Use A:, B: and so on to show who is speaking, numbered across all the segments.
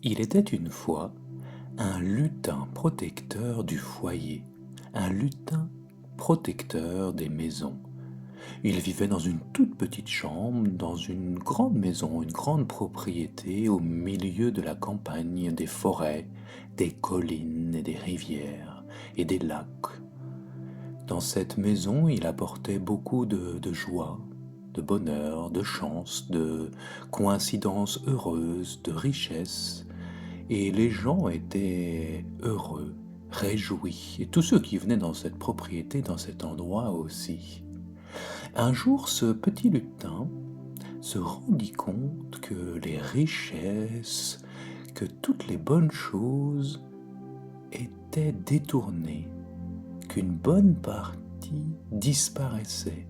A: Il était une fois un lutin protecteur du foyer, un lutin protecteur des maisons. Il vivait dans une toute petite chambre, dans une grande maison, une grande propriété au milieu de la campagne, des forêts, des collines et des rivières et des lacs. Dans cette maison, il apportait beaucoup de joie, de bonheur, de chance, de coïncidences heureuses, de richesse. Et les gens étaient heureux, réjouis, et tous ceux qui venaient dans cette propriété, dans cet endroit aussi. Un jour, ce petit lutin se rendit compte que les richesses, que toutes les bonnes choses étaient détournées, qu'une bonne partie disparaissait.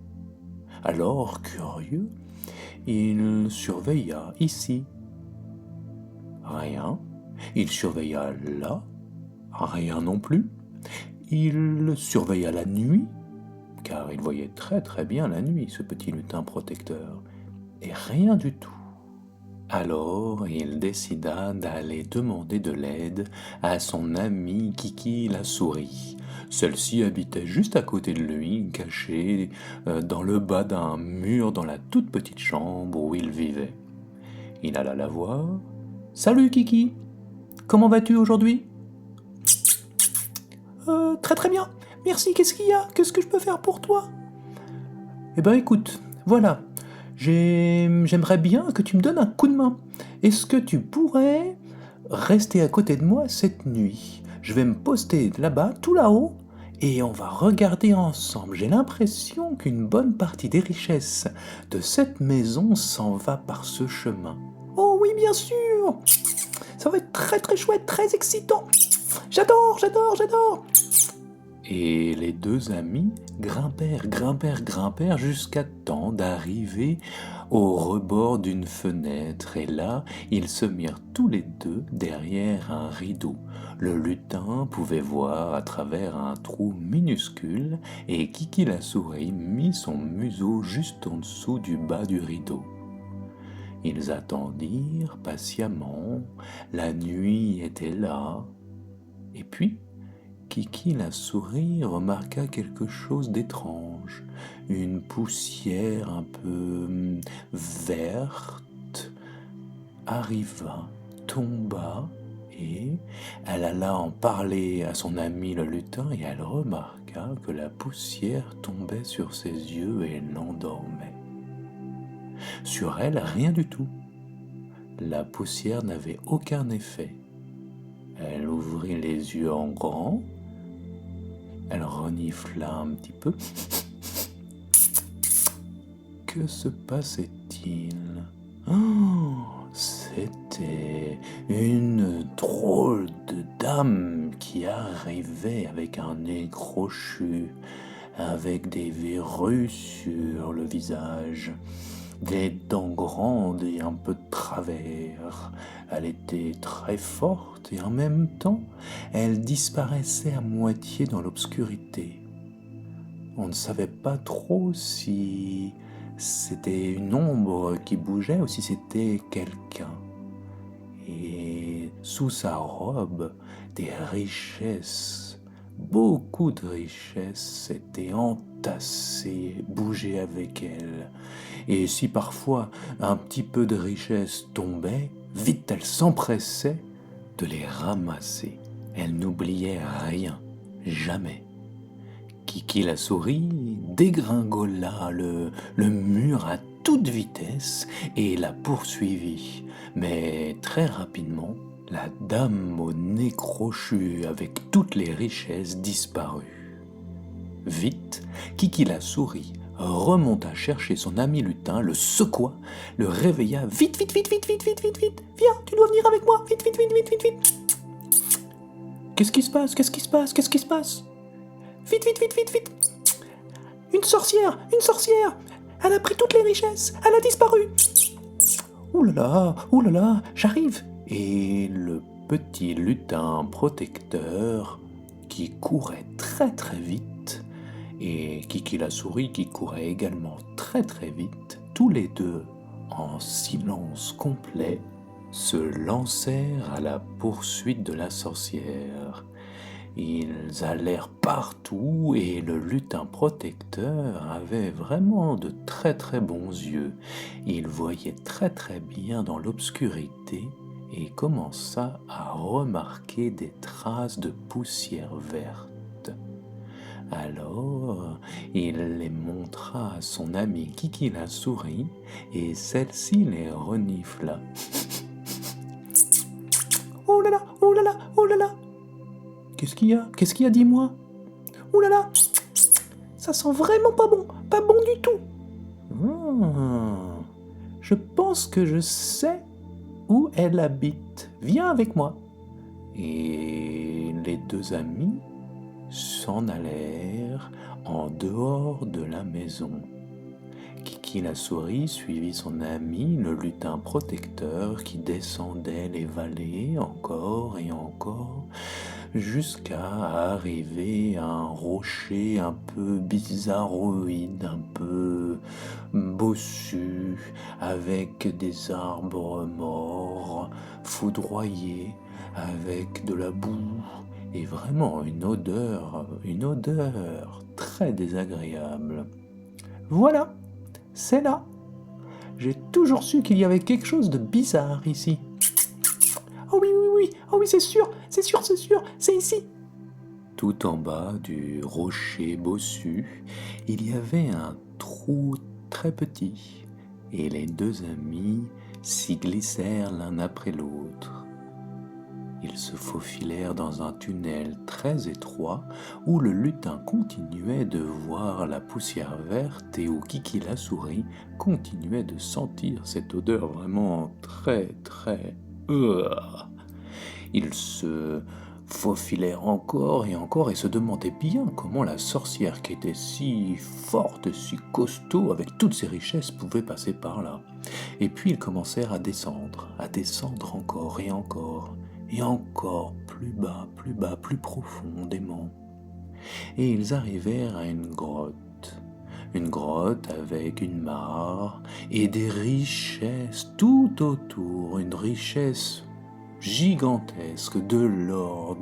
A: Alors, curieux, il surveilla ici. Rien. Il surveilla là. Rien non plus. Il surveilla la nuit, car il voyait très très bien la nuit, ce petit lutin protecteur. Et rien du tout. Alors il décida d'aller demander de l'aide à son amie Kiki la souris. Celle-ci habitait juste à côté de lui, cachée dans le bas d'un mur dans la toute petite chambre où il vivait. Il alla la voir. « Salut Kiki, comment vas-tu aujourd'hui ?»« Très très bien, merci, qu'est-ce qu'il y a? Qu'est-ce que je peux faire pour toi ?»« Eh ben écoute, voilà, j'aimerais bien que tu me donnes un coup de main. Est-ce que tu pourrais rester à côté de moi cette nuit? Je vais me poster là-bas, tout là-haut, et on va regarder ensemble. J'ai l'impression qu'une bonne partie des richesses de cette maison s'en va par ce chemin. »« Oh oui, bien sûr! Ça va être très très chouette, très excitant. J'adore, j'adore, j'adore. » Et les deux amis grimpèrent jusqu'à temps d'arriver au rebord d'une fenêtre. Et là, ils se mirent tous les deux derrière un rideau. Le lutin pouvait voir à travers un trou minuscule et Kiki la souris mit son museau juste en dessous du bas du rideau. Ils attendirent patiemment, la nuit était là, et puis Kiki la souris remarqua quelque chose d'étrange. Une poussière un peu verte arriva, tomba, et elle alla en parler à son ami le lutin, et elle remarqua que la poussière tombait sur ses yeux et l'endormait. Sur elle, rien du tout. La poussière n'avait aucun effet. Elle ouvrit les yeux en grand. Elle renifla un petit peu. Que se passait-il? Oh, c'était une drôle de dame qui arrivait avec un nez crochu, avec des verrues sur le visage, des dents grandes et un peu de travers. Elle était très forte et en même temps, elle disparaissait à moitié dans l'obscurité. On ne savait pas trop si c'était une ombre qui bougeait ou si c'était quelqu'un. Et sous sa robe, des richesses, beaucoup de richesses s'étaient entassées, bougeaient avec elle. Et si parfois un petit peu de richesse tombait, vite elle s'empressait de les ramasser. Elle n'oubliait rien, jamais. Kiki la souris dégringola le mur à toute vitesse et la poursuivit. Mais très rapidement, la dame au nez crochu avec toutes les richesses disparut. Vite, Kiki la souris remonta chercher son ami lutin, le secoua, le réveilla. Vite, vite, vite, vite, vite, vite, vite, vite. Viens, tu dois venir avec moi. Vite, vite, vite, vite, vite, vite. Qu'est-ce qui se passe? Qu'est-ce qui se passe? Qu'est-ce qui se passe? Vite, vite, vite, vite, vite. Une sorcière, une sorcière. Elle a pris toutes les richesses. Elle a disparu. Ouh là là, j'arrive. Et le petit lutin protecteur qui courait très très vite, et Kiki la souris qui courait également très très vite, tous les deux en silence complet, se lancèrent à la poursuite de la sorcière. Ils allèrent partout et le lutin protecteur avait vraiment de très très bons yeux. Il voyait très très bien dans l'obscurité et commença à remarquer des traces de poussière verte. Alors, il les montra à son amie Kiki la souris et celle-ci les renifla. Oh là là, oh là là, oh là là! Qu'est-ce qu'il y a? Qu'est-ce qu'il y a, dis-moi? Oh là là! Ça sent vraiment pas bon du tout! Je pense que je sais où elle habite. Viens avec moi. Et les deux amis s'en allèrent en dehors de la maison. Kiki la souris suivit son ami, le lutin protecteur, qui descendait les vallées encore et encore, jusqu'à arriver à un rocher un peu bizarroïde, un peu bossu, avec des arbres morts, foudroyés, avec de la boue, et vraiment une odeur très désagréable. Voilà, c'est là. J'ai toujours su qu'il y avait quelque chose de bizarre ici. Oh oui, oui, oui, oh oui, c'est sûr, c'est ici. Tout en bas du rocher bossu, il y avait un trou très petit, et les deux amis s'y glissèrent l'un après l'autre. Ils se faufilèrent dans un tunnel très étroit où le lutin continuait de voir la poussière verte et où Kiki la souris continuait de sentir cette odeur vraiment très très... Ils se faufilèrent encore et se demandaient bien comment la sorcière qui était si forte, si costaud, avec toutes ses richesses, pouvait passer par là. Et puis ils commencèrent à descendre encore et encore, et encore plus bas, plus profondément. Et ils arrivèrent à une grotte avec une mare et des richesses tout autour, une richesse gigantesque, de l'or,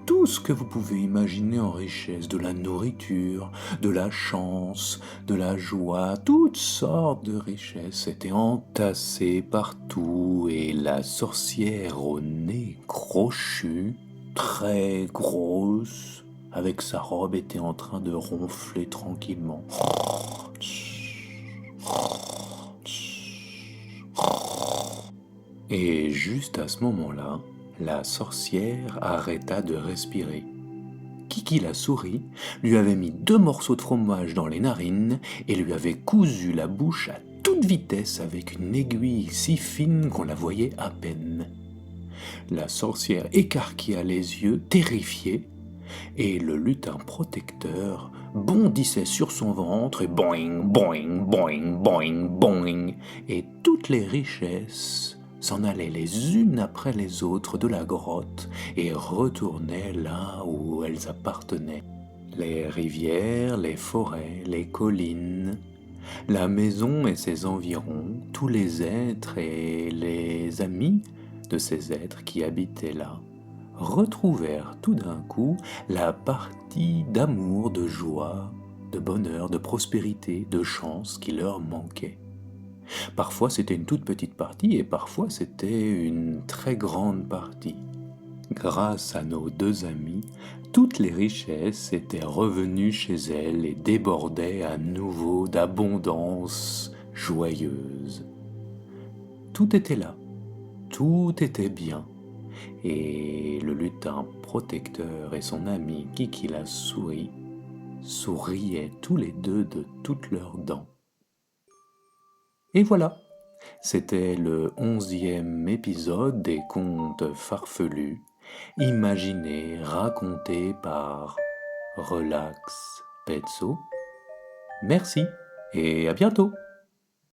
A: tout ce que vous pouvez imaginer en richesse, de la nourriture, de la chance, de la joie, toutes sortes de richesses étaient entassées partout et la sorcière au nez crochu, très grosse, avec sa robe était en train de ronfler tranquillement. Et juste à ce moment-là, la sorcière arrêta de respirer. Kiki la souris lui avait mis 2 morceaux de fromage dans les narines et lui avait cousu la bouche à toute vitesse avec une aiguille si fine qu'on la voyait à peine. La sorcière écarquilla les yeux, terrifiée, et le lutin protecteur bondissait sur son ventre et boing, boing, boing, boing, boing, et toutes les richesses s'en allaient les unes après les autres de la grotte et retournaient là où elles appartenaient. Les rivières, les forêts, les collines, la maison et ses environs, tous les êtres et les amis de ces êtres qui habitaient là, retrouvèrent tout d'un coup la partie d'amour, de joie, de bonheur, de prospérité, de chance qui leur manquait. Parfois c'était une toute petite partie et parfois c'était une très grande partie. Grâce à nos deux amis, toutes les richesses étaient revenues chez elles et débordaient à nouveau d'abondance joyeuse. Tout était là, tout était bien. Et le lutin protecteur et son ami Kiki la souris souriaient tous les deux de toutes leurs dents. Et voilà, c'était le 11e épisode des contes farfelus, imaginés, racontés par Relax Pezzo. Merci et à bientôt!